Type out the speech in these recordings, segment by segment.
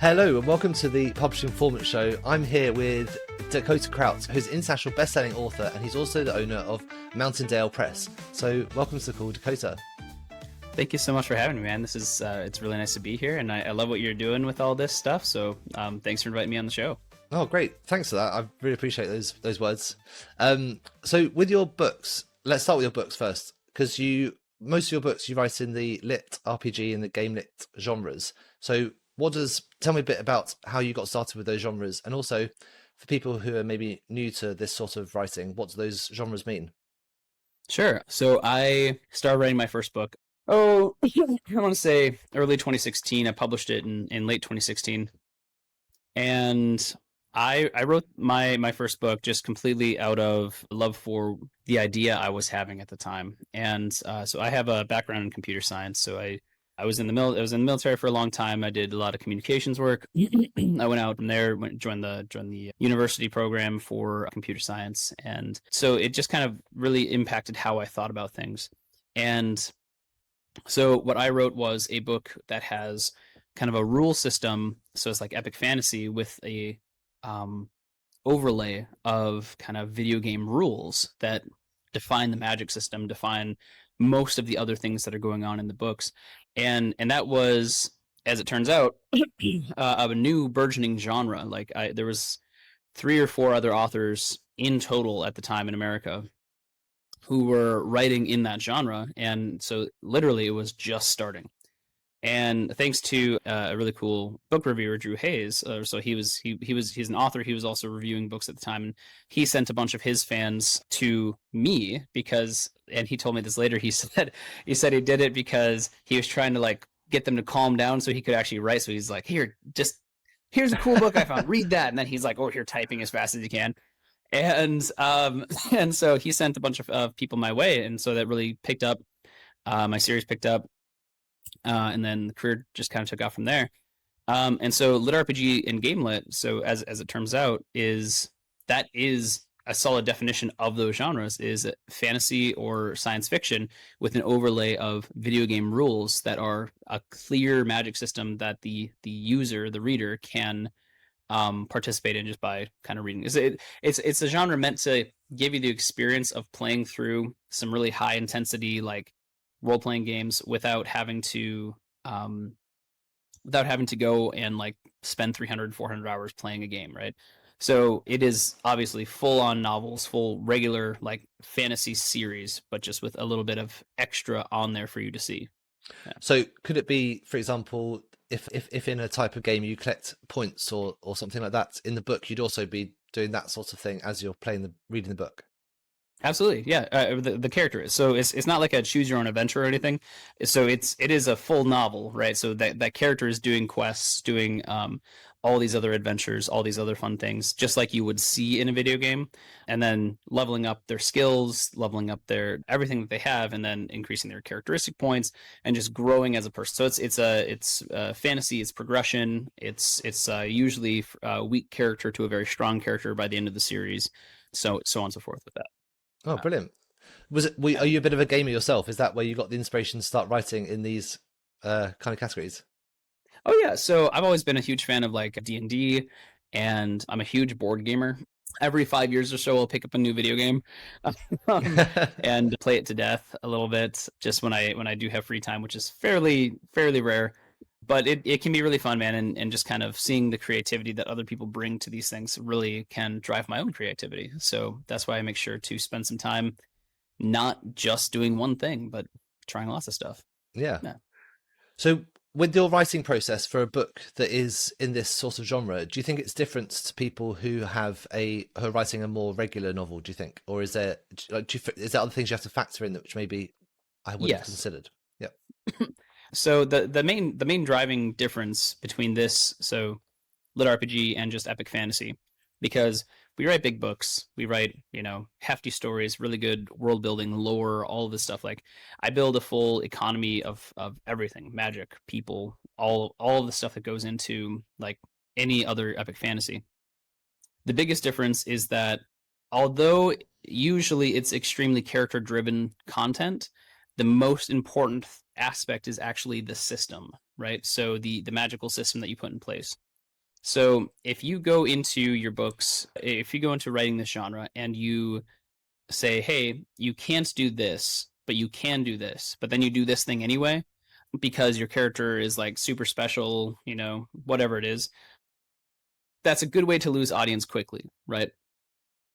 Hello and welcome to the Publishing Performance Show. I'm here with Dakota Krout, who's an international best-selling author, and he's also the owner of Mountandale Press. So welcome to the call, Dakota. Thank you so much for having me, man. This is it's really nice to be here, and I love what you're doing with all this stuff. So thanks for inviting me on the show. Oh, great. Thanks for that. I really appreciate those words. So with your books, let's start with your books first, because most of your books you write in the LitRPG and the GameLit genres. So tell me a bit about how you got started with those genres, and also for people who are maybe new to this sort of writing, what do those genres mean? Sure. So I started writing my first book. I want to say early 2016. I published it in late 2016, and I wrote my first book just completely out of love for the idea I was having at the time. And so I have a background in computer science. So I was in the military for a long time. I did a lot of communications work. I went out from there, joined the university program for computer science, and so it just kind of really impacted how I thought about things. And so what I wrote was a book that has kind of a rule system. So it's like epic fantasy with a overlay of kind of video game rules that define the magic system, define most of the other things that are going on in the books. And that was, as it turns out, of a new burgeoning genre. Like there was 3 or 4 other authors in total at the time in America who were writing in that genre, and so literally it was just starting. And thanks to a really cool book reviewer, Drew Hayes, so he's an author. He was also reviewing books at the time, and he sent a bunch of his fans to me and he told me this later. He said he did it because he was trying to like get them to calm down so he could actually write. So he's like, here's a cool book I found, read that. And then he's like, here, typing as fast as you can. And so he sent a bunch of people my way, and so that really picked up. My series picked up. And then the career just kind of took off from there. And so LitRPG and GameLit, so as it turns out, is a solid definition of those genres, is fantasy or science fiction with an overlay of video game rules that are a clear magic system that the user, the reader, can participate in just by kind of reading. It's a genre meant to give you the experience of playing through some really high intensity, like role-playing games without having to go and like spend 300-400 hours playing a game, right? So it is obviously full-on novels, full regular like fantasy series, but just with a little bit of extra on there for you to see. Yeah. So could it be, for example, if in a type of game you collect points or something like that, in the book you'd also be doing that sort of thing as you're reading the book? Absolutely, yeah. The character is, so it's not like a choose your own adventure or anything. So it is a full novel, right? So that character is doing quests, doing all these other adventures, all these other fun things, just like you would see in a video game, and then leveling up their skills, leveling up their everything that they have, and then increasing their characteristic points, and just growing as a person. So it's fantasy, it's progression, it's usually a weak character to a very strong character by the end of the series, so on and so forth with that. Oh, brilliant. Are you a bit of a gamer yourself? Is that where you got the inspiration to start writing in these kind of categories? Oh yeah, so I've always been a huge fan of like D&D, and I'm a huge board gamer. Every 5 years or so, I'll pick up a new video game and play it to death a little bit, just when I do have free time, which is fairly rare. But it can be really fun, man, and just kind of seeing the creativity that other people bring to these things really can drive my own creativity. So that's why I make sure to spend some time not just doing one thing, but trying lots of stuff. Yeah. So with your writing process for a book that is in this sort of genre, do you think it's different to people who are writing a more regular novel, do you think? Or is there other things you have to factor in which maybe I wouldn't have considered? Yeah. So the main driving difference between this, so LitRPG and just epic fantasy, because we write big books, we write, hefty stories, really good world building, lore, all of this stuff. Like I build a full economy of everything, magic, people, all of the stuff that goes into like any other epic fantasy. The biggest difference is that although usually it's extremely character driven content, the most important aspect is actually the system, right? So the magical system that you put in place. So if you go into your books, if you go into writing this genre and you say, hey, you can't do this, but you can do this, but then you do this thing anyway because your character is like super special, whatever it is, that's a good way to lose audience quickly, right?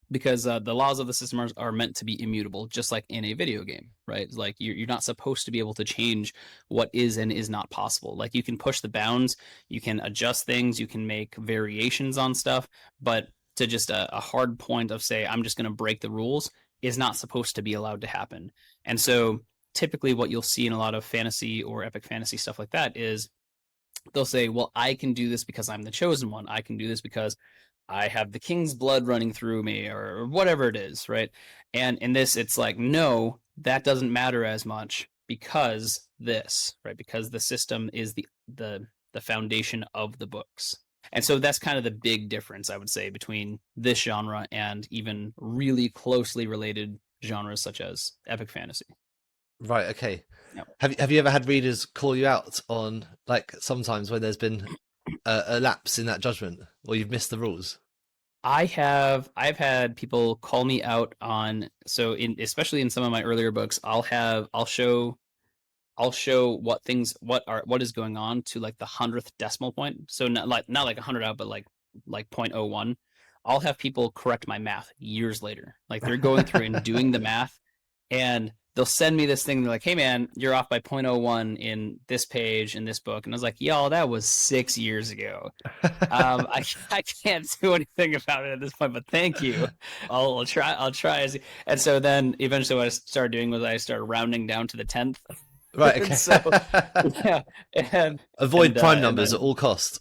Because the laws of the system are meant to be immutable, just like in a video game, right? Like you're not supposed to be able to change what is and is not possible. Like you can push the bounds, you can adjust things, you can make variations on stuff, but to just a hard point of say, I'm just going to break the rules is not supposed to be allowed to happen. And so typically what you'll see in a lot of fantasy or epic fantasy stuff like that is they'll say, well, I can do this because I'm the chosen one. I can do this because I have the king's blood running through me or whatever it is, right? And in this, it's like, no, that doesn't matter as much because this, right? Because the system is the foundation of the books. And so that's kind of the big difference, I would say, between this genre and even really closely related genres such as epic fantasy. Right. Okay. Yep. Have you ever had readers call you out on, like, sometimes when there's been a lapse in that judgment or you've missed the rules? I've had people call me out on, so in especially in some of my earlier books, I'll show what is going on to like the 100th decimal point. So not like 100 out, but like 0.01. I'll have people correct my math years later. Like they're going through and doing the math, and they'll send me this thing. They're like, "Hey man, you're off by 0.01 in this page in this book," and I was like, "Y'all, that was 6 years ago." I can't do anything about it at this point, but thank you. I'll try. And so then eventually what I started doing was I started rounding down to the 10th. Right. And Okay. so yeah, Avoid prime and numbers then, at all costs.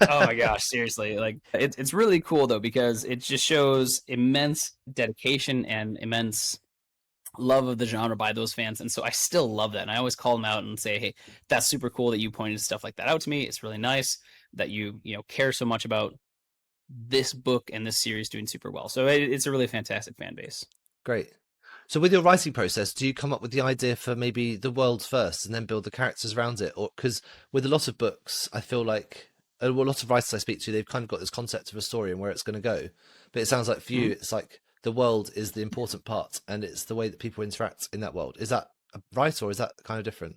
oh my gosh, seriously, like it's really cool though because it just shows immense dedication and immense love of the genre by those fans, and so I still love that. And I always call them out and say, "Hey, that's super cool that you pointed stuff like that out to me. It's really nice that you care so much about this book and this series doing super well." So it's a really fantastic fan base. Great. So with your writing process, do you come up with the idea for maybe the world first and then build the characters around it? Or because with a lot of books, I feel like a lot of writers I speak to, they've kind of got this concept of a story and where it's going to go. But it sounds like for you, it's like the world is the important part and it's the way that people interact in that world. Is that right, or is that kind of different?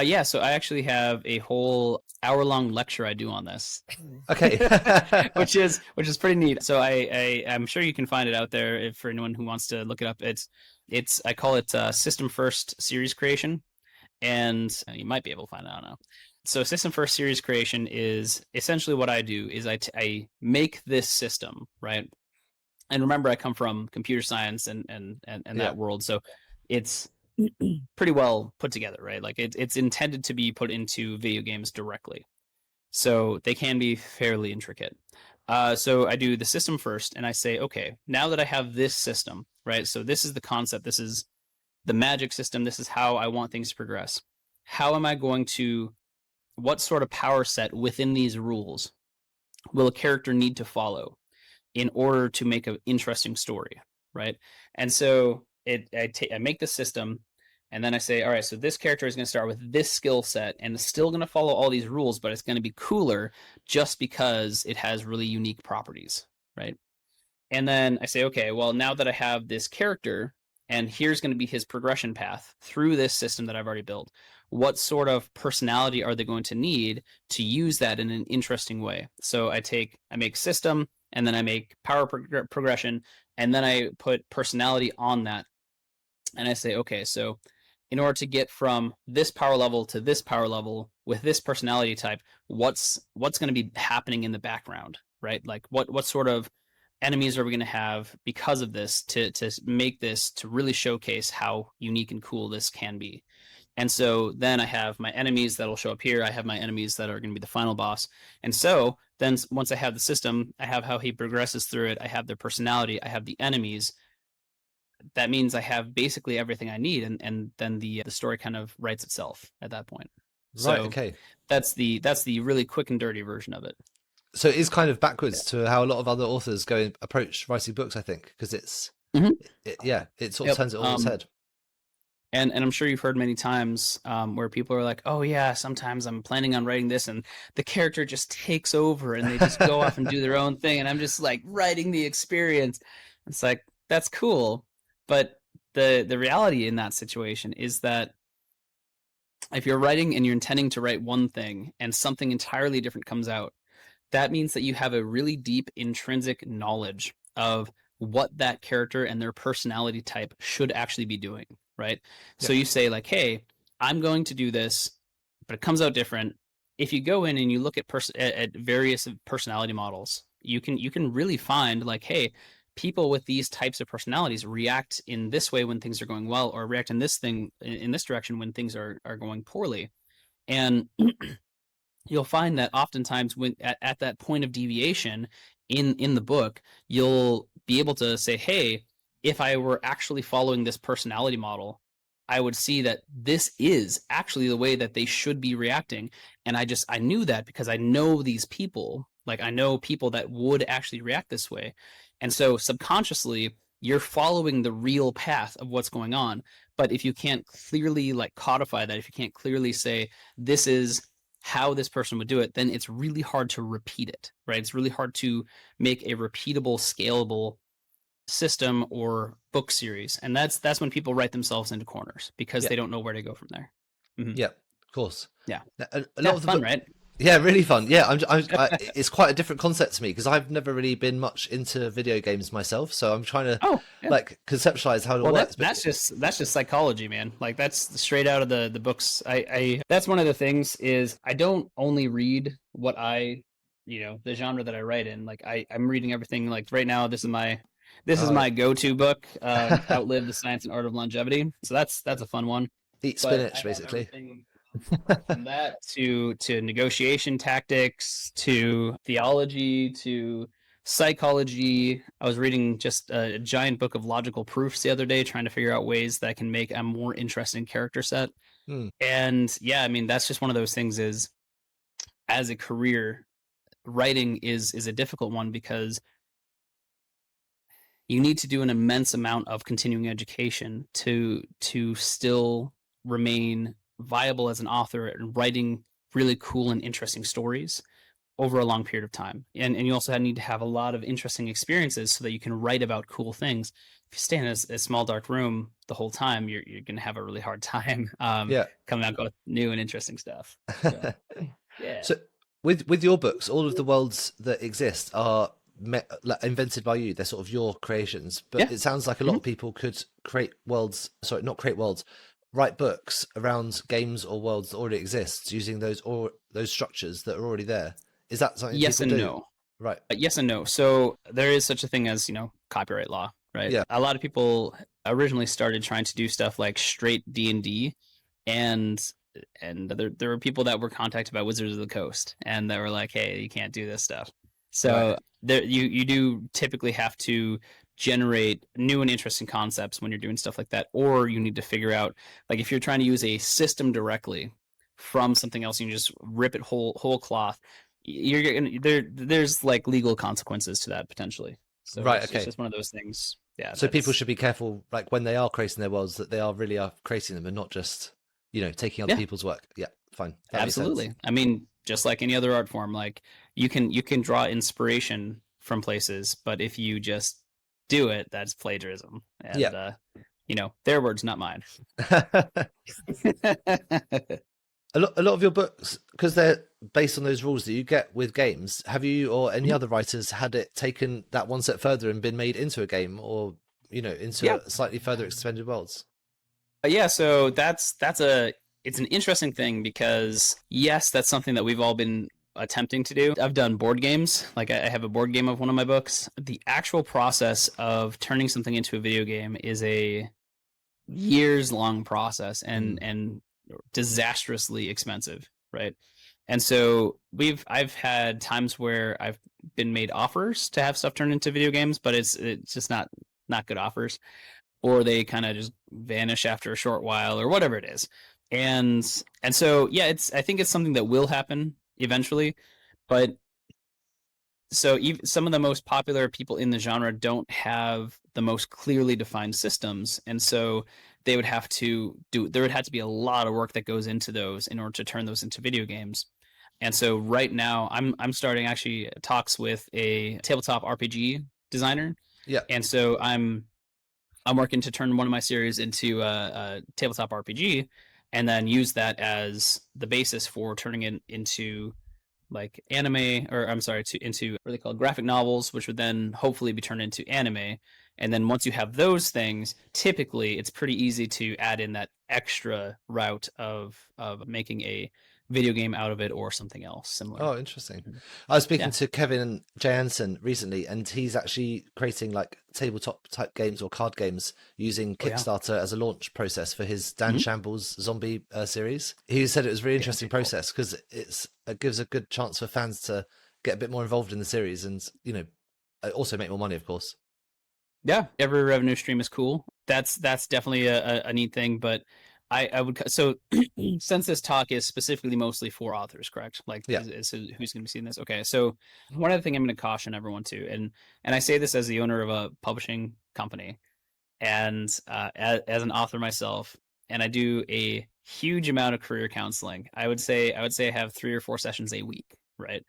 Yeah, so I actually have a whole hour-long lecture I do on this, Okay. which is pretty neat. So I'm sure you can find it out there if, for anyone who wants to look it up. It's I call it System First Series Creation, and you might be able to find it. I don't know. So System First Series Creation is essentially what I do is I make this system, right? And remember, I come from computer science and Yeah. that world, so it's pretty well put together, right? Like it's intended to be put into video games directly, so they can be fairly intricate. So I do the system first, and I say, okay, now that I have this system, right? So this is the concept. This is the magic system. This is how I want things to progress. How am I going to? What sort of power set within these rules will a character need to follow in order to make an interesting story, right? And so I make the system, and then I say, all right, so this character is going to start with this skill set, and it's still going to follow all these rules, but it's going to be cooler just because it has really unique properties, right? And then I say, okay, well, now that I have this character, and here's going to be his progression path through this system that I've already built, what sort of personality are they going to need to use that in an interesting way? So I make system, and then I make power progression, and then I put personality on that. And I say, okay, so in order to get from this power level to this power level with this personality type, what's going to be happening in the background, right? Like what sort of enemies are we going to have because of this to make this to really showcase how unique and cool this can be. And so then I have my enemies that'll show up here. I have my enemies that are going to be the final boss. And so then once I have the system, I have how he progresses through it. I have their personality. I have the enemies. That means I have basically everything I need, and then the story kind of writes itself at that point. Right. So Okay. that's the really quick and dirty version of it. So it is kind of backwards to how a lot of other authors go and approach writing books, I think, because it's, Mhm. it sort of Yep. turns it all on its head. And I'm sure you've heard many times where people are like, "Oh yeah, sometimes I'm planning on writing this, and the character just takes over, and they just go off and do their own thing, and I'm just like writing the experience." It's like that's cool, but the reality in that situation is that if you're writing and you're intending to write one thing, and something entirely different comes out, that means that you have a really deep intrinsic knowledge of what that character and their personality type should actually be doing, right? Yeah. So you say like, "Hey, I'm going to do this," but it comes out different. If you go in and you look at various personality models, you can really find like, "Hey, people with these types of personalities react in this way when things are going well, or react in this direction when things are going poorly." And you'll find that oftentimes when at that point of deviation in the book, you'll be able to say, "Hey, if I were actually following this personality model, I would see that this is actually the way that they should be reacting." And I knew that because I know these people. Like I know people that would actually react this way. And so subconsciously, you're following the real path of what's going on. But if you can't clearly like codify that, if you can't clearly say this is how this person would do it, then it's really hard to repeat it, right? It's really hard to make a repeatable, scalable system or book series. And that's when people write themselves into corners because Yeah. they don't know where to go from there. Yeah. Of course. Yeah. A lot Yeah, of the fun, right? Yeah, really fun. Yeah, it's quite a different concept to me because I've never really been much into video games myself. So I'm trying to Oh, yeah. like conceptualize how it Well, works. But that's just psychology, man. Like that's straight out of the books. I that's one of the things is I don't only read what the genre that I write in. Like I'm reading everything. Like right now, this is my go-to book, Outlive the Science and Art of Longevity. So that's a fun one. eat But I spinach, have basically. everything from that to negotiation tactics to theology to psychology. I was reading just a giant book of logical proofs the other day, trying to figure out ways that I can make a more interesting character set. Hmm. And yeah, I mean that's just one of those things. Is as a career, writing is a difficult one because you need to do an immense amount of continuing education to still remain viable as an author and writing really cool and interesting stories over a long period of time. And you also need to have a lot of interesting experiences so that you can write about cool things. If you stay in a small dark room the whole time, you're going to have a really hard time Yeah. coming out with new and interesting stuff. So yeah. So with your books, all of the worlds that exist are like, invented by you. They're sort of your creations. But Yeah. it sounds like a lot of people could create worlds. Sorry, not create worlds. Write books around games or worlds that already exist using those structures that are already there. Is that something Yes people and do? no. Right. Yes and no. So there is such a thing as, copyright law, right? Yeah. A lot of people originally started trying to do stuff like straight D&D and there were people that were contacted by Wizards of the Coast and they were like, "Hey, you can't do this stuff." Right. So there you do typically have to generate new and interesting concepts when you're doing stuff like that, or you need to figure out like if you're trying to use a system directly from something else, you can just rip it whole cloth. There's like legal consequences to that potentially. So Right. it's Okay. just one of those things. Yeah, So people that's should be careful, like when they are creating their worlds, that they are really are creating them and not just, taking other yeah, people's work. Yeah, fine, that makes sense. absolutely. I mean, just like any other art form, like you can draw inspiration from places, but if you just do it, that's plagiarism. Yeah. And their words, not mine. A lot of your books, because they're based on those rules that you get with games, have you or any Mhm. other writers had it taken that one step further and been made into a game, or into Yeah. a slightly further extended worlds? Yeah, so it's an interesting thing because yes, that's something that we've all been attempting to do. I've done board games, like I have a board game of one of my books. The actual process of turning something into a video game is a years long process Mm. and disastrously expensive, right? And so I've had times where I've been made offers to have stuff turned into video games, but it's just not good offers, or they kind of just vanish after a short while or whatever it is. And so yeah, I think it's something that will happen eventually, but so even some of the most popular people in the genre don't have the most clearly defined systems, and so they would have to do, there would have to be a lot of work that goes into those in order to turn those into video games. And so right now I'm starting actually talks with a tabletop RPG designer. Yeah. And so I'm working to turn one of my series into a tabletop RPG, and then use that as the basis for turning it into like anime, or I'm sorry, into what are they called, graphic novels, which would then hopefully be turned into anime. And then once you have those things, typically it's pretty easy to add in that extra route of making a video game out of it or something else similar. Oh, interesting. I was speaking Yeah. to Kevin J. Anson recently, and he's actually creating like tabletop type games or card games using Oh yeah. Kickstarter as a launch process for his Dan Mhm. Shambles zombie series. He said it was a really Yeah, interesting very cool. process because it gives a good chance for fans to get a bit more involved in the series and, also make more money, of course. Yeah, every revenue stream is cool. That's definitely a neat thing. But I would so since this talk is specifically mostly for authors, correct? Like, Yeah. is who's going to be seeing this? Okay, so one other thing I'm going to caution everyone to, and I say this as the owner of a publishing company, and as an author myself, and I do a huge amount of career counseling. I would say I have 3 or 4 sessions a week, right?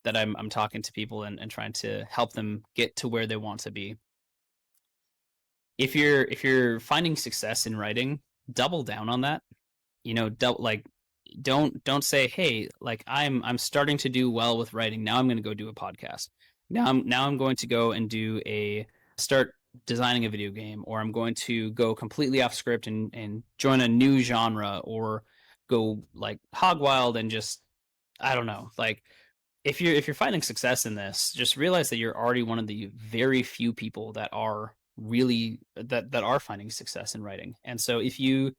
That I'm talking to people and trying to help them get to where they want to be. If you're finding success in writing, double down on that. Like, don't say, hey, like, I'm starting to do well with writing, now I'm going to go do a podcast, now I'm going to go and do a start designing a video game, or I'm going to go completely off script and join a new genre, or go like hog wild and just, I don't know, like, if you're finding success in this, just realize that you're already one of the very few people that are really that are finding success in writing. And so if you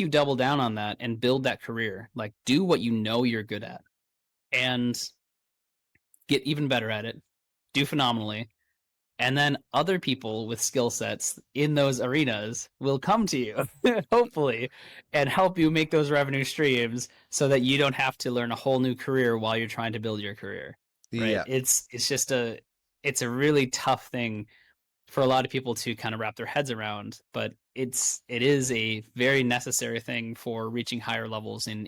double down on that and build that career, like, do what you know you're good at and get even better at it, do phenomenally, and then other people with skill sets in those arenas will come to you, hopefully, and help you make those revenue streams so that you don't have to learn a whole new career while you're trying to build your career. Right? Yeah. It's a really tough thing for a lot of people to kind of wrap their heads around, but it is a very necessary thing for reaching higher levels in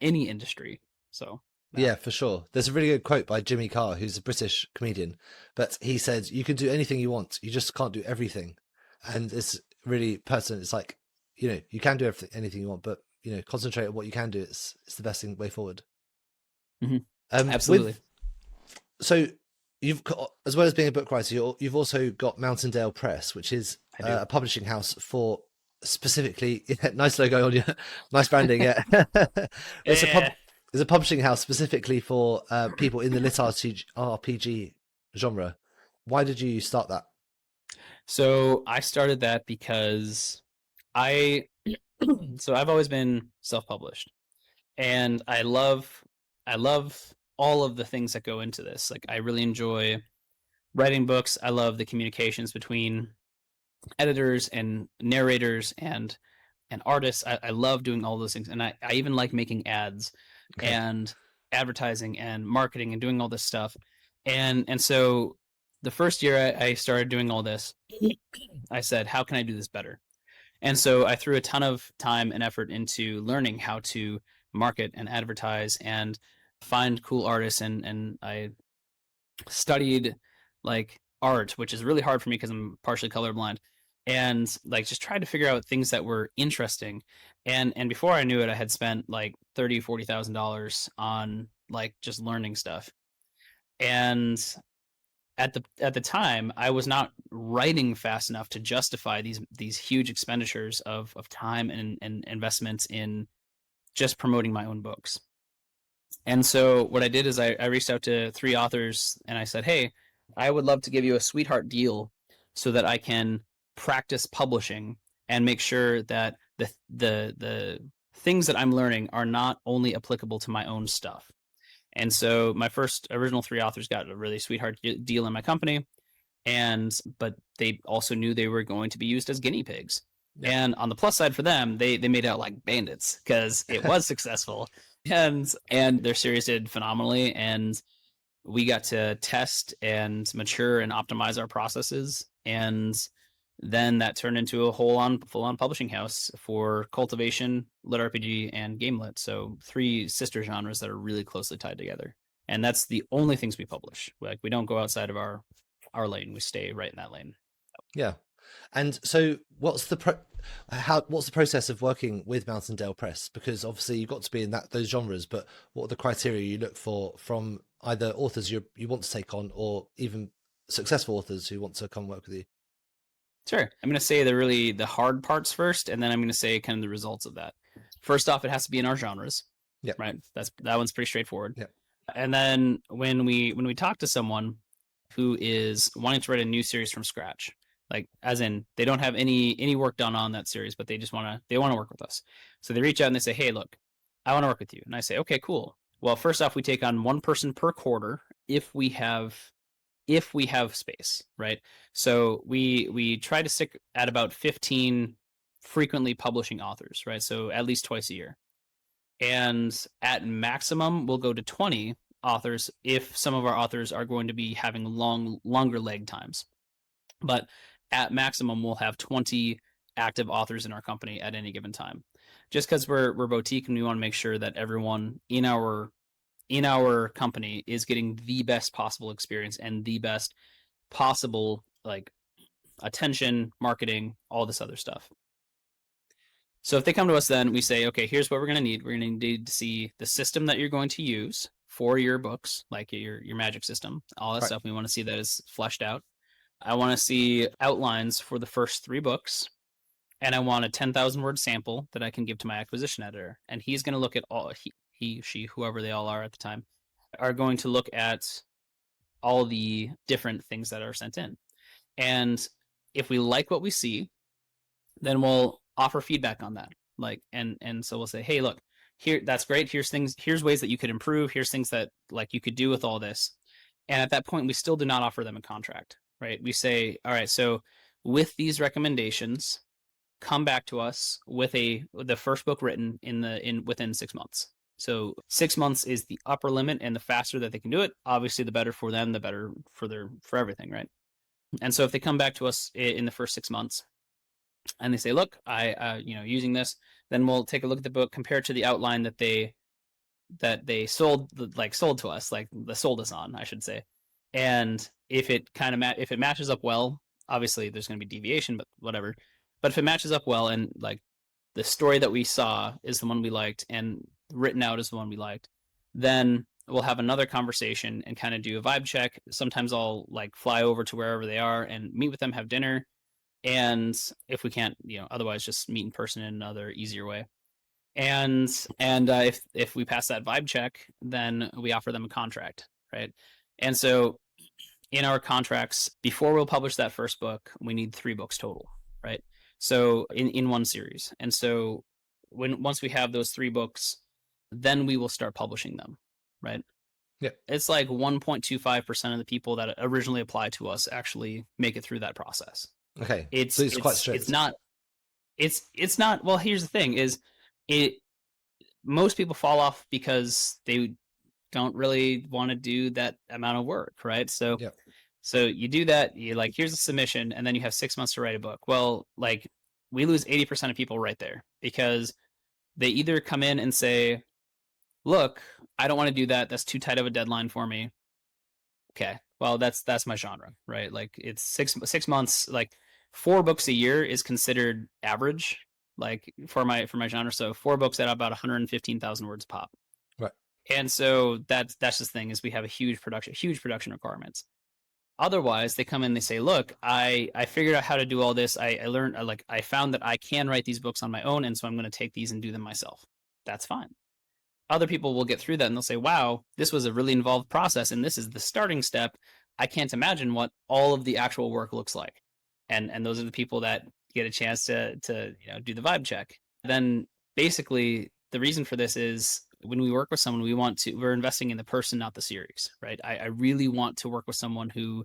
any industry. So yeah. Yeah, for sure. There's a really good quote by Jimmy Carr, who's a British comedian, but he said, "You can do anything you want, you just can't do everything." And it's really pertinent. It's like, you can do anything you want, but concentrate on what you can do. It's the best way forward. Hmm. With Absolutely. so you've got, as well as being a book writer, you've also got Mountandale Press, which is I do. a publishing house for specifically nice logo on you, nice branding. Yeah, it's a pub. Yeah. There's a publishing house specifically for people in the LitRPG genre. Why did you start that? So I started that because I so I've always been self-published, and I love all of the things that go into this. Like, I really enjoy writing books. I love the communications between editors and narrators and artists. I love doing all those things, and I even like making ads Okay. and advertising and marketing and doing all this stuff. And so the first year I started doing all this, I said, how can I do this better? And so I threw a ton of time and effort into learning how to market and advertise and find cool artists, and I studied like art, which is really hard for me because I'm partially colorblind, and like just tried to figure out things that were interesting. And before I knew it, I had spent like $30,000-$40,000 on like just learning stuff. And at the time, I was not writing fast enough to justify these huge expenditures of time and investments in just promoting my own books. And so what I did is I reached out to 3 authors and I said, hey, I would love to give you a sweetheart deal so that I can practice publishing and make sure that the things that I'm learning are not only applicable to my own stuff. And so my first original 3 authors got a really sweetheart deal in my company, but they also knew they were going to be used as guinea pigs. Yeah. And on the plus side for them, they made out like bandits because it was successful, and their series did phenomenally, and we got to test and mature and optimize our processes, and then that turned into a full-on publishing house for Cultivation, LitRPG, and GameLit. So 3 sister genres that are really closely tied together. And that's the only things we publish. Like, we don't go outside of our lane. We stay right in that lane. Yeah. And so what's the process of working with Mountandale Press? Because obviously you've got to be in those genres, but what are the criteria you look for from either authors you want to take on, or even successful authors who want to come work with you? Sure. I'm going to say the hard parts first, and then I'm going to say kind of the results of that. First off, it has to be in our genres. Yeah. Right. That one's pretty straightforward. Yeah. And then when we talk to someone who is wanting to write a new series from scratch, like, as in they don't have any work done on that series, but they just want to work with us. So they reach out and they say, "Hey, look, I want to work with you." And I say, "Okay, cool. Well, first off, we take on one person per quarter if we have space, right? So we try to stick at about 15 frequently publishing authors, right? So at least twice a year. And at maximum, we'll go to 20 authors if some of our authors are going to be having longer leg times. But at maximum, we'll have 20 active authors in our company at any given time. Just because we're boutique, and we want to make sure that everyone in our company is getting the best possible experience and the best possible, like, attention, marketing, all this other stuff. So if they come to us, then we say, okay, here's what we're going to need. We're going to need to see the system that you're going to use for your books, like your magic system, all that stuff. We want to see that is fleshed out. I want to see outlines for the first 3 books, and I want a 10,000 word sample that I can give to my acquisition editor. And he's going to look at all, he, she, whoever they all are at the time, are going to look at all the different things that are sent in. And if we like what we see, then we'll offer feedback on that. Like, and so we'll say, hey, look, here, that's great. Here's ways that you could improve. Here's things that, like, you could do with all this. And at that point, we still do not offer them a contract, right? We say, all right, so with these recommendations, come back to us with the first book written within 6 months. So 6 months is the upper limit, and the faster that they can do it, obviously the better for them, the better for everything, right? And so if they come back to us in the first 6 months and they say, look, I using this, then we'll take a look at the book, compare it to the outline that they sold to us, like, the sold us on, I should say. And if it if it matches up well, obviously there's going to be deviation, but whatever. But if it matches up well, and, like, the story that we saw is the one we liked and written out is the one we liked, then we'll have another conversation and kind of do a vibe check. Sometimes I'll, like, fly over to wherever they are and meet with them, have dinner. And if we can't, otherwise just meet in person in another easier way. And if we pass that vibe check, then we offer them a contract, right? And so in our contracts, before we'll publish that first book, we need 3 books total, right? So in one series. And so once we have those 3 books, then we will start publishing them, right? Yeah. It's like 1.25% of the people that originally apply to us actually make it through that process. Okay. It's quite strict. It's not. Well, here's the thing: most people fall off because they don't really want to do that amount of work, right? So, yeah. So you do that. You, like, here's a submission, and then you have 6 months to write a book. Well, like, we lose 80% of people right there because they either come in and say, "Look, I don't want to do that. That's too tight of a deadline for me." Okay, well, that's my genre, right? Like, it's 6 months. Like, 4 books a year is considered average, like, for my genre. So 4 books at about 115,000 words pop. Right. And so that's just the thing, is we have a huge production requirements. Otherwise, they come in, they say, look, I figured out how to do all this. I learned, I found that I can write these books on my own, and so I'm going to take these and do them myself. That's fine. Other people will get through that and they'll say, wow, this was a really involved process, and this is the starting step. I can't imagine what all of the actual work looks like. And those are the people that get a chance to do the vibe check. Then basically the reason for this is, when we work with someone, we're investing in the person, not the series, right? I really want to work with someone who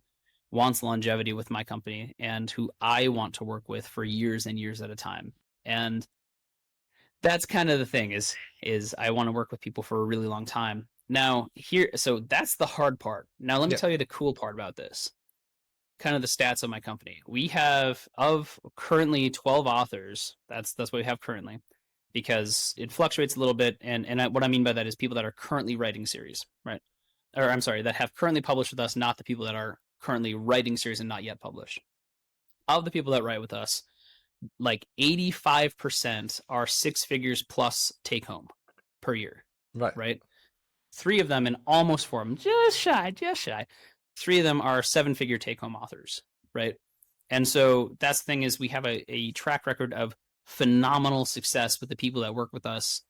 wants longevity with my company and who I want to work with for years and years at a time. And that's kind of the thing, is I want to work with people for a really long time. Now, so that's the hard part. Now let me tell you the cool part about this. kind of the stats of my company. We have of currently 12 authors. That's what we have currently, because it fluctuates a little bit. And what I mean by that is people that are currently writing series, right? Or I'm sorry, that have currently published with us, not the people that are currently writing series and not yet published. Of the people that write with us, like 85% are 6 figures plus take home per year, Right. right? 3 of them, and almost 4 of them, just shy. 3 of them are 7-figure take home authors, right? And so that's the thing, is we have a track record of phenomenal success with the people that work with us,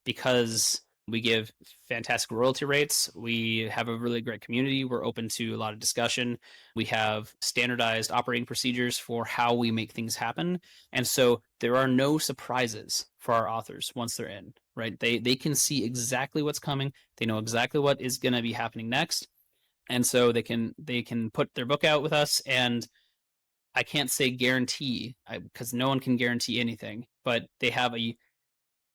because we give fantastic royalty rates. We have a really great community. We're open to a lot of discussion. We have standardized operating procedures for how we make things happen. And so there are no surprises for our authors once they're in, right? They can see exactly what's coming. They know exactly what is going to be happening next. And so they can put their book out with us. And I can't say guarantee, because no one can guarantee anything, but they have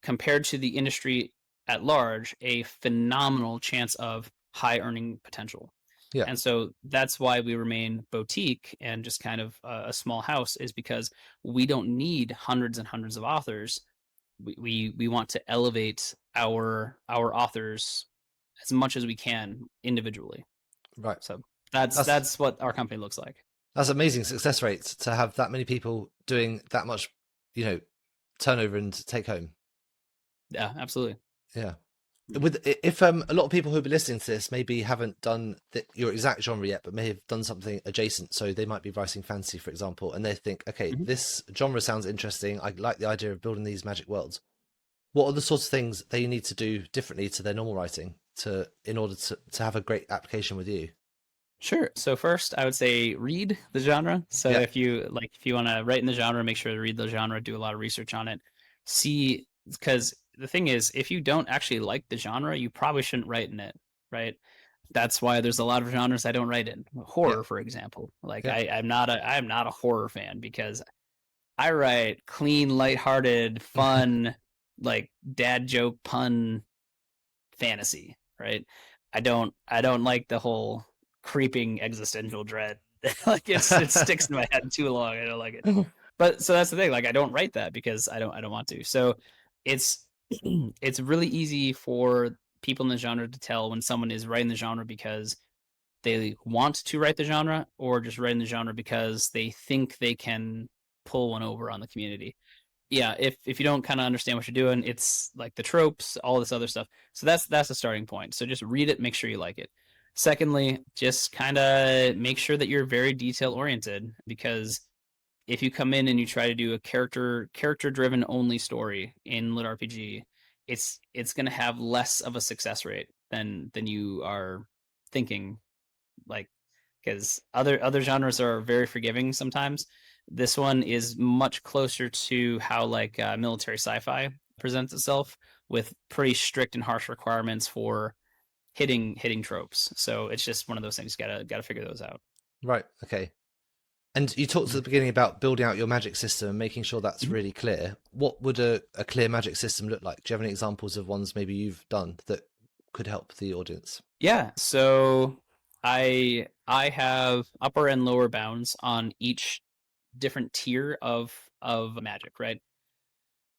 compared to the industry at large, a phenomenal chance of high earning potential. Yeah. And so that's why we remain boutique and just kind of a small house, is because we don't need hundreds and hundreds of authors. We want to elevate our authors as much as we can individually. Right. So that's what our company looks like. That's amazing success rates to have that many people doing that much, turnover and take home. Yeah, absolutely. Yeah. If a lot of people who'll be listening to this maybe haven't done your exact genre yet, but may have done something adjacent, so they might be writing fantasy, for example, and they think, okay, this genre sounds interesting. I like the idea of building these magic worlds. What are the sorts of things they need to do differently to their normal writing in order to have a great application with you? Sure. So first, I would say read the genre. So Yeah. if you want to write in the genre, make sure to read the genre, do a lot of research on it. See, because the thing is, if you don't actually like the genre, you probably shouldn't write in it, right? That's why there's a lot of genres I don't write in. Horror, for example. Like Yeah. I'm not a horror fan, because I write clean, lighthearted, fun, like dad joke pun fantasy, right? I don't like the whole creeping existential dread. Like it sticks in my head too long. I don't like it. But so that's the thing. Like I don't write that because I don't want to. So it's it's really easy for people in the genre to tell when someone is writing the genre because they want to write the genre, or just writing the genre because they think they can pull one over on the community. Yeah, if you don't kind of understand what you're doing, it's like the tropes, all this other stuff. So that's a starting point. So just read it, make sure you like it. Secondly, just kind of make sure that you're very detail oriented, because if you come in and you try to do a character driven only story in LitRPG, it's going to have less of a success rate than you are thinking, like, because other genres are very forgiving sometimes. This one is much closer to how like military sci-fi presents itself, with pretty strict and harsh requirements for hitting tropes. So it's just one of those things. Gotta figure those out. Right. Okay. And you talked at the beginning about building out your magic system and making sure that's really clear. What would a clear magic system look like? Do you have any examples of ones maybe you've done that could help the audience? Yeah. So I have upper and lower bounds on each different tier of magic, right?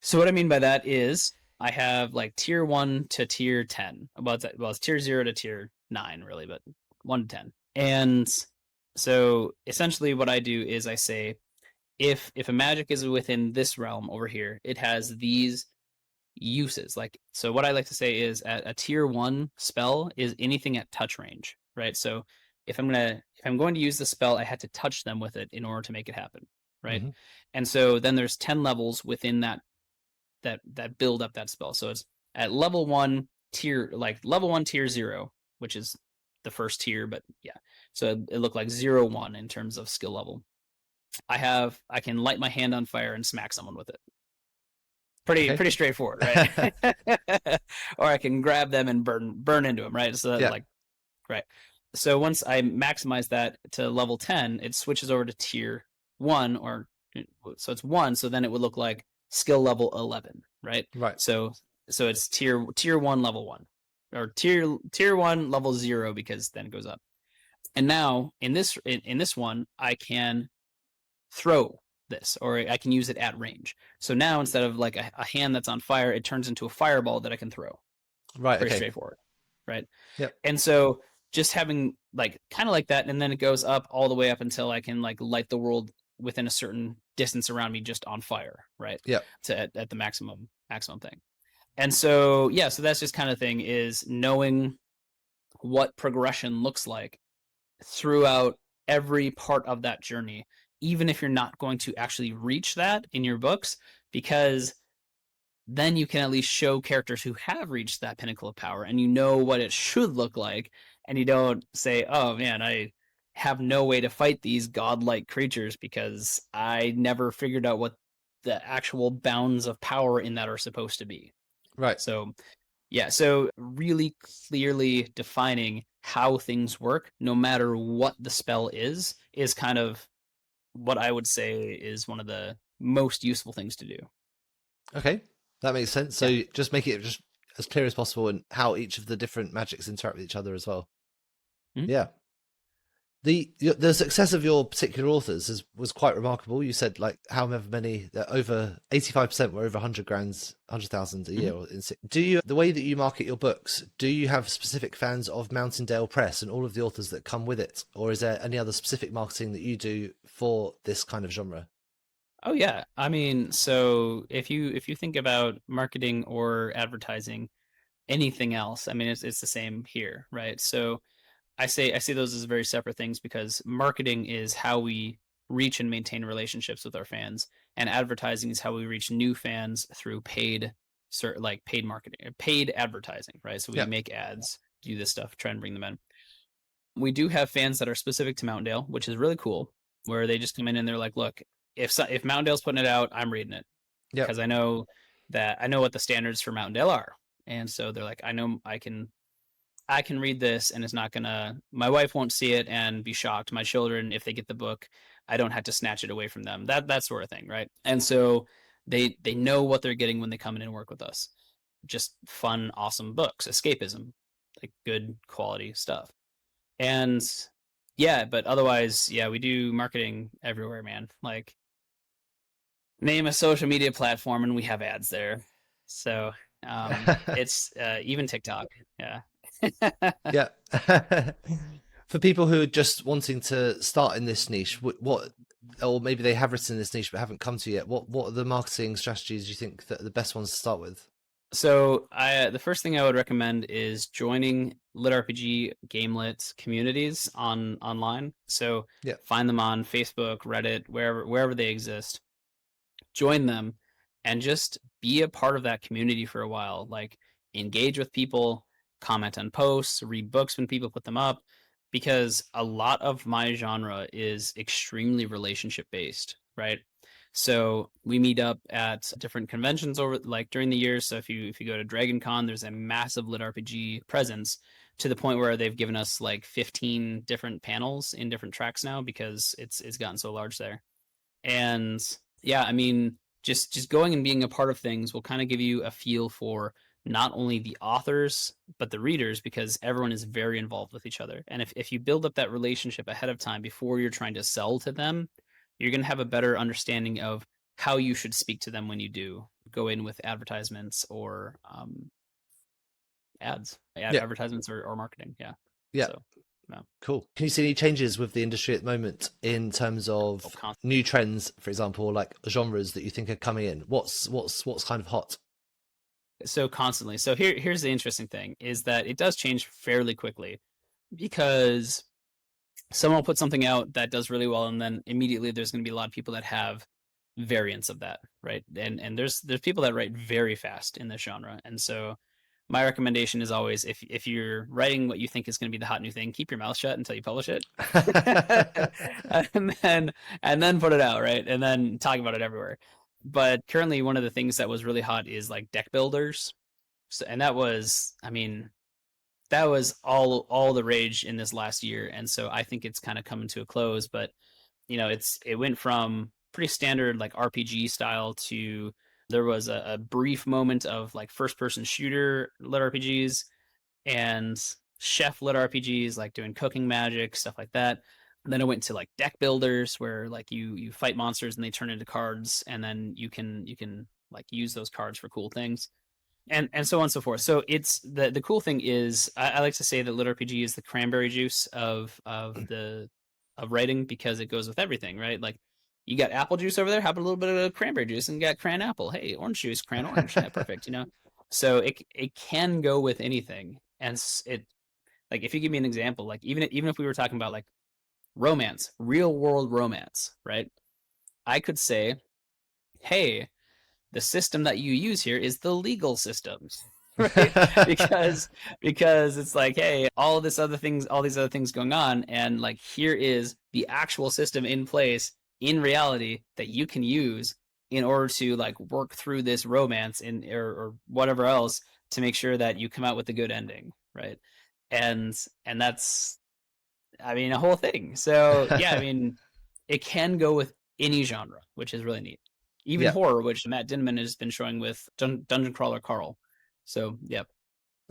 So what I mean by that is I have like tier 1 to tier 10. Well, it's tier 0 to tier 9 really, but 1 to 10. And so essentially what I do is I say, if a magic is within this realm over here, it has these uses. Like, so what I like to say is a tier 1 spell is anything at touch range, right? So if I'm going to use the spell, I had to touch them with it in order to make it happen, right? Mm-hmm. And so then there's 10 levels within that build up that spell. So it's at level 1 tier, like level 1 tier 0, which is the first tier, but yeah. So it looked like 0-1 in terms of skill level. I can light my hand on fire and smack someone with it. Pretty straightforward, right? Or I can grab them and burn into them, right? So that, right. So once I maximize that to level 10, it switches over to tier 1, or so it's 1. So then it would look like skill level 11, right? Right. So it's tier 1 level 1, or tier 1 level 0, because then it goes up. And now in this one, I can throw this, or I can use it at range. So now instead of like a hand that's on fire, it turns into a fireball that I can throw. Right. Pretty Okay. straightforward, right? Yep. And so just having like kind of like that, and then it goes up all the way up until I can like light the world within a certain distance around me just on fire, right? Yep. To at the maximum thing. And so yeah, so that's just kind of thing is knowing what progression looks like throughout every part of that journey, even if you're not going to actually reach that in your books, because then you can at least show characters who have reached that pinnacle of power and you know what it should look like. And you don't say, oh man, I have no way to fight these godlike creatures because I never figured out what the actual bounds of power in that are supposed to be. Right. So, yeah, so really clearly defining how things work, no matter what the spell is kind of what I would say is one of the most useful things to do. Okay. That makes sense. Yeah. So just make it just as clear as possible and how each of the different magics interact with each other as well. Mhm. Yeah. The success of your particular authors was quite remarkable. You said like however many, over 85% were over 100,000 a year. Do you, the way that you market your books, do you have specific fans of Mountandale Press and all of the authors that come with it, or is there any other specific marketing that you do for this kind of genre? Oh yeah. I mean, so if you think about marketing or advertising, anything else, I mean it's the same here, right? So I see those as very separate things because marketing is how we reach and maintain relationships with our fans, and advertising is how we reach new fans through like paid marketing, paid advertising, right? So we Yeah. make ads, do this stuff, try and bring them in. We do have fans that are specific to Mountandale, which is really cool, where they just come in and they're like, "Look, if Mountandale's putting it out, I'm reading it Yep. because I know what the standards for Mountandale are." And so they're like, "I know I can read this and it's not gonna my wife won't see it and be shocked. My children, if they get the book, I don't have to snatch it away from them." That sort of thing, right? And so they know what they're getting when they come in and work with us. Just fun, awesome books, escapism, like good quality stuff. And yeah, but otherwise, yeah, we do marketing everywhere, man. Like name a social media platform and we have ads there. So it's even TikTok. Yeah. Yeah. For people who are just wanting to start in this niche, what, or maybe they have written this niche but haven't come to yet, what are the marketing strategies you think that are the best ones to start with? So the first thing I would recommend is joining LitRPG GameLit communities online. So Yeah. find them on Facebook, Reddit, wherever they exist. Join them and just be a part of that community for a while. Like engage with people, comment on posts, read books when people put them up, because a lot of my genre is extremely relationship based, right? So we meet up at different conventions over like during the year. So if you go to Dragon Con, there's a massive lit RPG presence to the point where they've given us like 15 different panels in different tracks now because it's gotten so large there. And yeah, I mean, just going and being a part of things will kind of give you a feel for not only the authors but the readers because everyone is very involved with each other. And if you build up that relationship ahead of time before you're trying to sell to them, you're going to have a better understanding of how you should speak to them when you do go in with advertisements or Yeah. advertisements or marketing. Yeah. Yeah. So, no. Cool. Can you see any changes with the industry at the moment in terms Oh, of new trends, for example, like genres that you think are coming in? What's kind of hot? So constantly. So here's the interesting thing is that it does change fairly quickly because someone will put something out that does really well and then immediately there's going to be a lot of people that have variants of that, right? And there's people that write very fast in this genre. And so my recommendation is always if you're writing what you think is going to be the hot new thing, keep your mouth shut until you publish it. and then and then put it out, right? And then talk about it everywhere. But currently one of the things that was really hot is like deck builders. So, and that was, I mean, that was all the rage in this last year. And so I think it's kind of coming to a close, but it went from pretty standard like RPG style to there was a brief moment of like first person shooter lit RPGs, and chef lit RPGs, like doing cooking magic, stuff like that. And then I went to like deck builders where like you fight monsters and they turn into cards, and then you can like use those cards for cool things. And so on and so forth. So it's the cool thing is I like to say that LitRPG is the cranberry juice of writing, because it goes with everything, right? Like you got apple juice over there, how about a little bit of cranberry juice, and you got cran apple. Hey, orange juice, cran orange. Yeah, perfect. So it can go with anything. And it, like, if you give me an example, like even if we were talking about like romance, real world romance, right? I could say, hey, the system that you use here is the legal system, right? because it's like, hey, all these other things going on, and like here is the actual system in place in reality that you can use in order to like work through this romance or whatever else to make sure that you come out with a good ending, right? And that's, I mean, a whole thing. So yeah, I mean, it can go with any genre, which is really neat. Even Yeah. horror, which Matt Dinman has been showing with Dungeon Crawler Carl. So yep.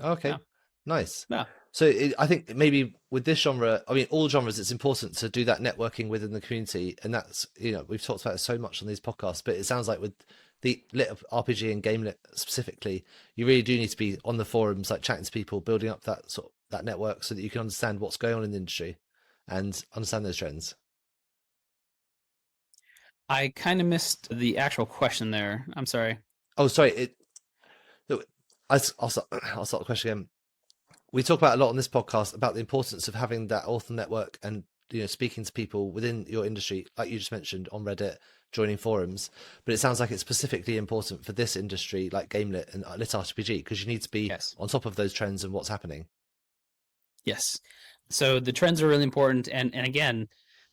Okay. Yeah. Nice. Yeah. So I think maybe with this genre, I mean, all genres, it's important to do that networking within the community, and that's, we've talked about it so much on these podcasts, but it sounds like with the Lit RPG and GameLit specifically, you really do need to be on the forums, like chatting to people, building up that sort of that network, so that you can understand what's going on in the industry and understand those trends. I kind of missed the actual question there. I'm sorry. Oh, sorry. I'll start the question again. We talk about a lot on this podcast about the importance of having that author network and speaking to people within your industry, like you just mentioned, on Reddit, joining forums. But it sounds like it's specifically important for this industry, like GameLit and LitRPG, because you need to be on top of those trends and what's happening. Yes. So the trends are really important, and again,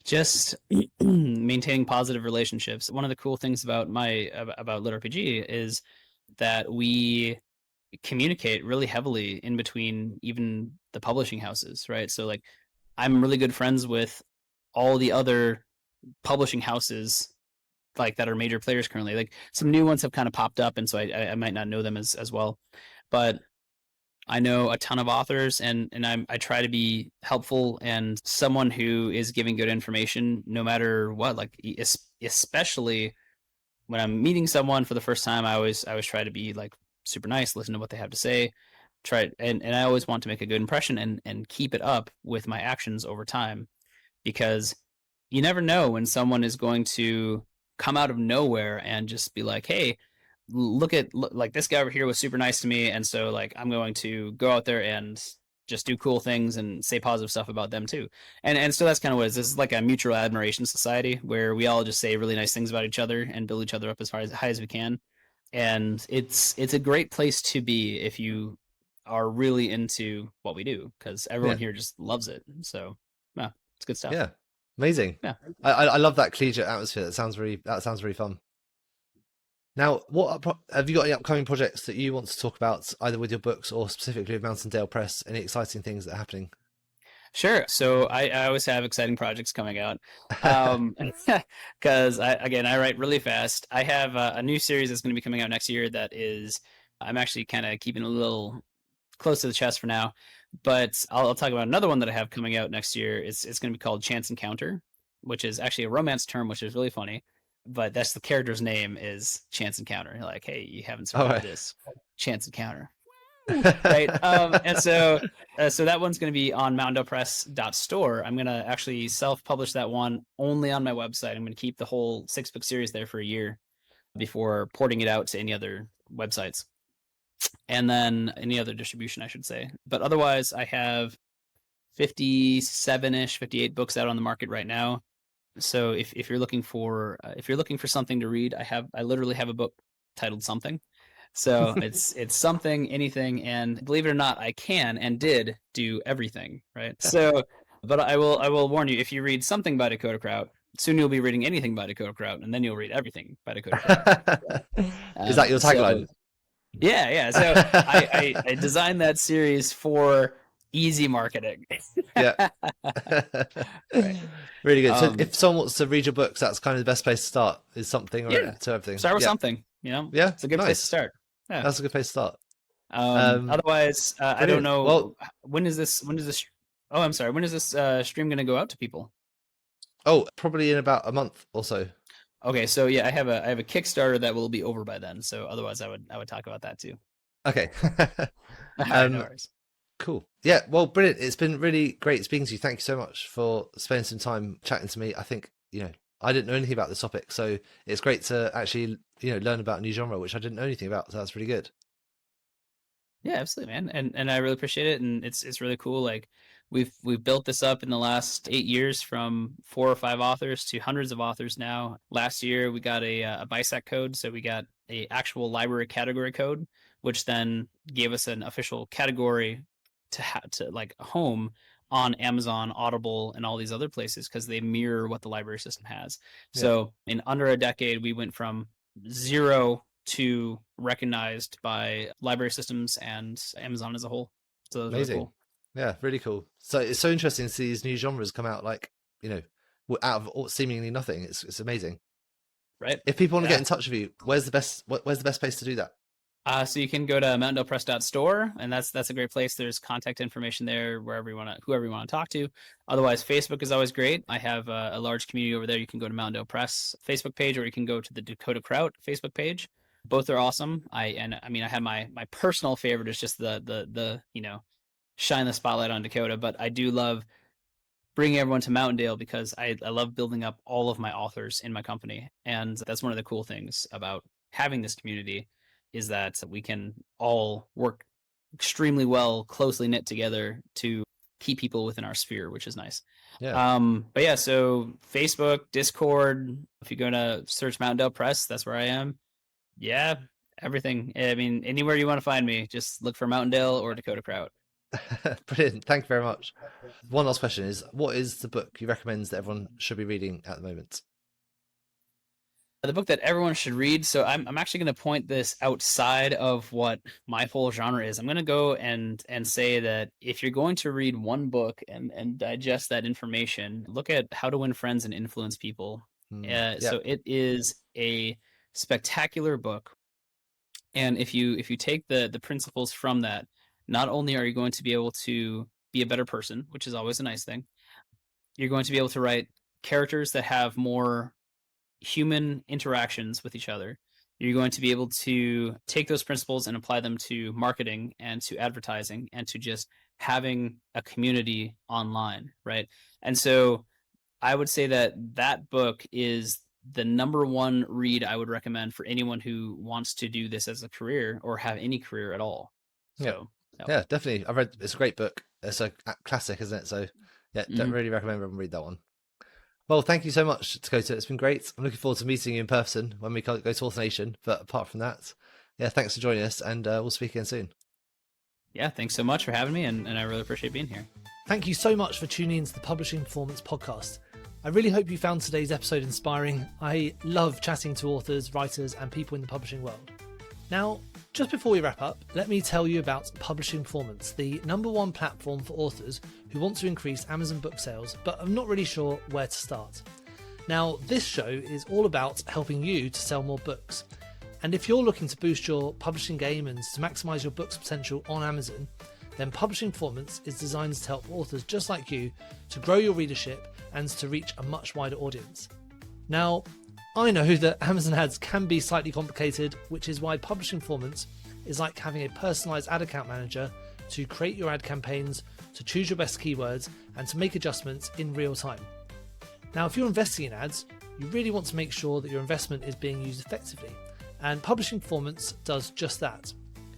just maintaining positive relationships. One of the cool things about about LitRPG is that we communicate really heavily in between even the publishing houses, right? So like I'm really good friends with all the other publishing houses like that are major players currently. Like some new ones have kind of popped up, and so I might not know them as well, but I know a ton of authors, and I try to be helpful and someone who is giving good information no matter what. Like especially when I'm meeting someone for the first time, I always try to be like super nice, listen to what they have to say, and I always want to make a good impression and keep it up with my actions over time, because you never know when someone is going to come out of nowhere and just be like, hey, look, like this guy over here was super nice to me, and so like I'm going to go out there and just do cool things and say positive stuff about them too. And so that's kind of what it is. This is like a mutual admiration society where we all just say really nice things about each other and build each other up as high as we can. And it's a great place to be if you are really into what we do, because everyone here just loves it. So yeah, it's good stuff. Yeah, amazing. Yeah. I love that collegiate atmosphere. That sounds really fun. Now, have you got any upcoming projects that you want to talk about, either with your books or specifically with Mountandale Press? Any exciting things that are happening? Sure. So I always have exciting projects coming out, because I write really fast. I have a new series that's going to be coming out next year that is, I'm actually kind of keeping a little close to the chest for now, but I'll talk about another one that I have coming out next year. It's going to be called Chance Encounter, which is actually a romance term, which is really funny. But that's the character's name is Chance Encounter. Like, hey, you haven't survived this. Chance Encounter. Right. And so that one's going to be on mountaindopress.store. I'm going to actually self-publish that one only on my website. I'm going to keep the whole 6-book series there for a year before porting it out to any other websites, and then any other distribution, I should say. But otherwise, I have 57-ish, 58 books out on the market right now. So if you're looking for something to read, I literally have a book titled Something. So it's something, anything, and believe it or not, I can and did do everything, right? So, but I will warn you, if you read something by Dakota Krout, soon you'll be reading anything by Dakota Krout, and then you'll read everything by Dakota Krout. Is that your tagline? Yeah. So I designed that series for easy marketing. Yeah. Right. Really good. So if someone wants to read your books, that's kind of the best place to start, is something, or to everything. Start with something, Yeah. It's a good place to start. Yeah. That's a good place to start. Otherwise, I don't Brilliant. know Well, when is this. Oh, I'm sorry. When is this stream going to go out to people? probably in about a month or so. Okay, so yeah, I have a Kickstarter that will be over by then. So otherwise, I would talk about that too. Okay. All right, no worries. Cool. Yeah, well, brilliant. It's been really great speaking to you. Thank you so much for spending some time chatting to me. I think, I didn't know anything about this topic, so it's great to actually, learn about a new genre, which I didn't know anything about. So that's really good. Yeah, absolutely, man. And I really appreciate it. And it's really cool. Like we've built this up in the last 8 years from 4 or 5 authors to hundreds of authors now. Last year we got a BISAC code, so we got a actual library category code, which then gave us an official category to like home on Amazon, Audible, and all these other places because they mirror what the library system has. Yeah. So in under a decade, we went from 0 to recognized by library systems and Amazon as a whole. So that was Amazing. really cool. Yeah, really cool. So it's so interesting to see these new genres come out, like, out of seemingly nothing. It's amazing. Right. If people want to get in touch with you, where's the best place to do that? So you can go to mountandalepress.store, and that's a great place. There's contact information there whoever you want to talk to. Otherwise, Facebook is always great. I have a large community over there. You can go to Mountandale Press Facebook page, or you can go to the Dakota Krout Facebook page. Both are awesome. I had my personal favorite is just the shine the spotlight on Dakota, but I do love bringing everyone to Mountandale because I love building up all of my authors in my company, and that's one of the cool things about having this community is that we can all work extremely well, closely knit together to keep people within our sphere, which is nice. Yeah. But yeah, so Facebook, Discord, if you're going to search Mountandale Press, that's where I am. Yeah, everything. I mean, anywhere you want to find me, just look for Mountandale or Dakota Krout. Brilliant. Thank you very much. One last question is, what is the book you recommend that everyone should be reading at the moment? The book that everyone should read. So I'm actually going to point this outside of what my whole genre is. I'm going to go and say that if you're going to read one book and digest that information, look at How to Win Friends and Influence People. So it is a spectacular book. And if you take the principles from that, not only are you going to be able to be a better person, which is always a nice thing, you're going to be able to write characters that have more human interactions with each other. You're going to be able to take those principles and apply them to marketing and to advertising and to just having a community online, right? And so I would say that book is the number one read I would recommend for anyone who wants to do this as a career or have any career at all. So, yeah, definitely. It's a great book. It's a classic, isn't it? So yeah, really recommend everyone read that one. Well, thank you so much, Dakota. It's been great. I'm looking forward to meeting you in person when we go to Author Nation. But apart from that, yeah, thanks for joining us, and we'll speak again soon. Yeah, thanks so much for having me, and I really appreciate being here. Thank you so much for tuning into the Publishing Performance podcast. I really hope you found today's episode inspiring. I love chatting to authors, writers, and people in the publishing world. Now, just before we wrap up, let me tell you about Publishing Performance, the #1 platform for authors who want to increase Amazon book sales but are not really sure where to start. Now, this show is all about helping you to sell more books. And if you're looking to boost your publishing game and to maximise your book's potential on Amazon, then Publishing Performance is designed to help authors just like you to grow your readership and to reach a much wider audience. Now, I know that Amazon ads can be slightly complicated, which is why Publishing Performance is like having a personalised ad account manager to create your ad campaigns, to choose your best keywords, and to make adjustments in real time. Now, if you're investing in ads, you really want to make sure that your investment is being used effectively, and Publishing Performance does just that.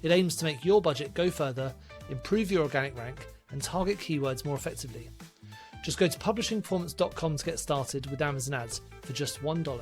It aims to make your budget go further, improve your organic rank, and target keywords more effectively. Just go to publishingperformance.com to get started with Amazon ads for just $1.